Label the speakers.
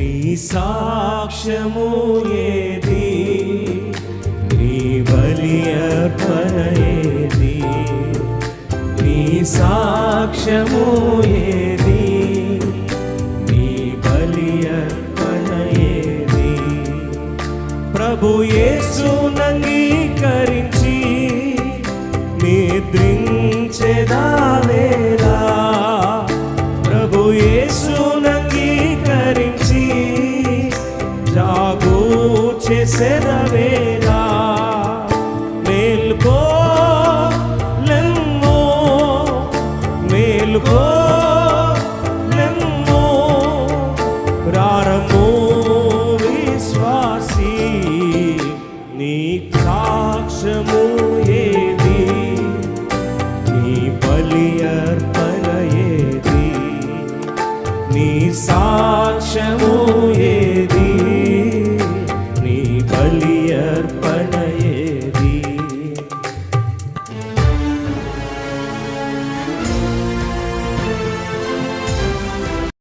Speaker 1: నీ సాక్ష్యము ఏది, నీ బలి అర్పణ ఏది, నీ సాక్ష్యము ఏది, నీ బలి అర్పణ ఏది. ప్రభు యేసును అంగీకరించి నిద్రించెదావేలా, ప్రభు యేసును అంగీకరించి జాగు చేసెదవేలా. మేల్కో లెమ్మో, మేల్కో లెమ్మో, రారము విశ్వాసి, నీ సాక్ష్యము ఏది, నీ బలి అర్పణ ఏది, నీ సాక్ష్యము ఏది,